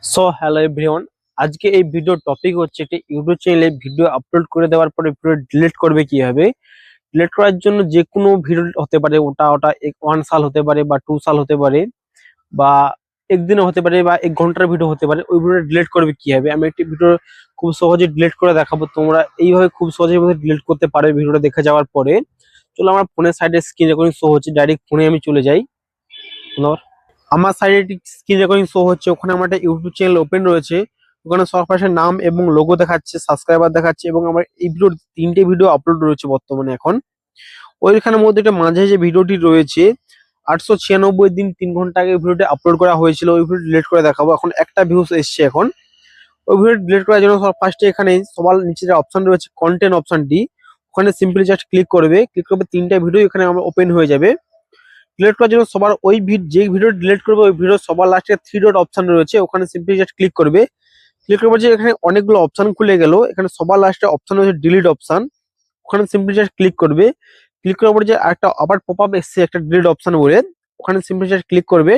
So hello everyone, আজকে এই video topic হচ্ছে একটা ইউটিউব চ্যানেলে ভিডিও আপলোড করে দেওয়ার পরে ভিডিও ডিলিট করবে কিভাবে। ডিলিট করার জন্য যে কোনো ভিডিও হতে পারে, ওটা ওটা 1 সাল হতে পারে বা 2 সাল হতে পারে বা একদিনও হতে পারে বা 1 ঘন্টার ভিডিও হতে পারে। ওই ভিডিও ডিলিট করবে কিভাবে আমি একটি ভিডিও খুব সহজে ডিলিট করে দেখাবো। তোমরা এইভাবে খুব সহজে ডিলিট করতে পারবে ভিডিওটা দেখে যাওয়ার পরে। চলো, আমার ফোনের সাইডে স্ক্রিন রেকর্ডিং শো হচ্ছে, ডাইরেক্ট ফোনে আমি চলে যাই। আমার সাইডে স্ক্রিন রেকর্ডিং শো হচ্ছে, ওখানে আমার একটা ইউটিউব চ্যানেল ওপেন রয়েছে। ওখানে সরপাশের নাম এবং লোগো দেখাচ্ছে, সাবস্ক্রাইবার দেখাচ্ছে এবং আমার এই ভিডিওর 3টে ভিডিও আপলোড রয়েছে বর্তমানে এখন। ওইখানের মধ্যে একটা মাঝে যে ভিডিওটি রয়েছে 896 দিন 3 ঘন্টা আগে ভিডিওটি আপলোড করা হয়েছিল, ওই ভিডিও ডিলিট করে দেখাবো। এখন একটা ভিউজ এসছে এখন। ওই ভিডিও ডিলিট করার জন্য ফার্স্টে এখানে সবার নিচে যে অপশন রয়েছে কন্টেন্ট অপশনটি, ওখানে সিম্পলি জাস্ট ক্লিক করবে। 3টে ভিডিও এখানে আমার ওপেন হয়ে যাবে। ডিলিট করার জন্য সবার ওই যে ভিডিও ডিলিট করবে ওই ভিডিও সবার লাস্টে 3 ডট অপশন রয়েছে, ওখানে সিম্পলি জাস্ট ক্লিক করবে। ক্লিক করবে যে এখানে অনেকগুলো অপশন খুলে গেল, এখানে সবার লাস্টে অপশন রয়েছে ডিলিট অপশন, ওখানে সিম্পলি জাস্ট ক্লিক করবে। ক্লিক করার পরে যে একটা আবার পপ আপ এসছে একটা ডিলিট অপশন বলে, ওখানে সিম্পলি জাস্ট ক্লিক করবে।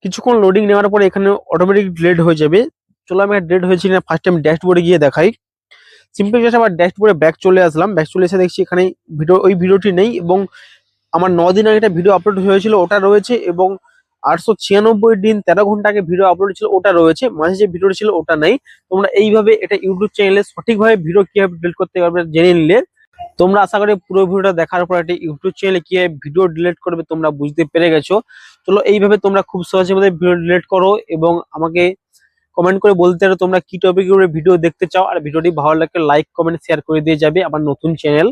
কিছুক্ষণ লোডিং নেওয়ার পরে এখানে অটোমেটিক ডিলিট হয়ে যাবে। চলো, আমি ডিলিট হয়েছি না ফার্স্ট টাইম ড্যাশবোর্ডে গিয়ে দেখাই। সিম্পলি জাস্ট আবার ড্যাশবোর্ডে ব্যাক চলে আসলাম। ব্যাক চলে এসে দেখছি এখানে ওই ভিডিওটি নেই এবং আমার 9 দিন আগে একটা ভিডিও আপলোড হয়েছিল ওটা রয়েছে এবং 896 দিন 13 ঘন্টা আগে ভিডিও আপলোড ছিল ওটা রয়েছে, মাঝে যে ভিডিও ছিল ওটা নাই। তোমরা এইভাবে এটা ইউটিউব চ্যানেলে সঠিকভাবে ভিডিও কিভাবে ডিলিট করতে পারবে জেনে নিলে, তোমরা আশা করি পুরো ভিডিওটা দেখার পর একটা ইউটিউব চ্যানেলে কিভাবে ভিডিও ডিলিট করবে তোমরা বুঝতে পেরে গেছো। চলো, এইভাবে তোমরা খুব সহজের মধ্যে ভিডিও ডিলিট করো এবং আমাকে কমেন্ট করে বলতে পারো তোমরা কি টপিকের উপরে ভিডিও দেখতে চাও। আর ভিডিওটি ভালো লাগলে লাইক কমেন্ট শেয়ার করে দিয়ে যাবে আমার নতুন চ্যানেল।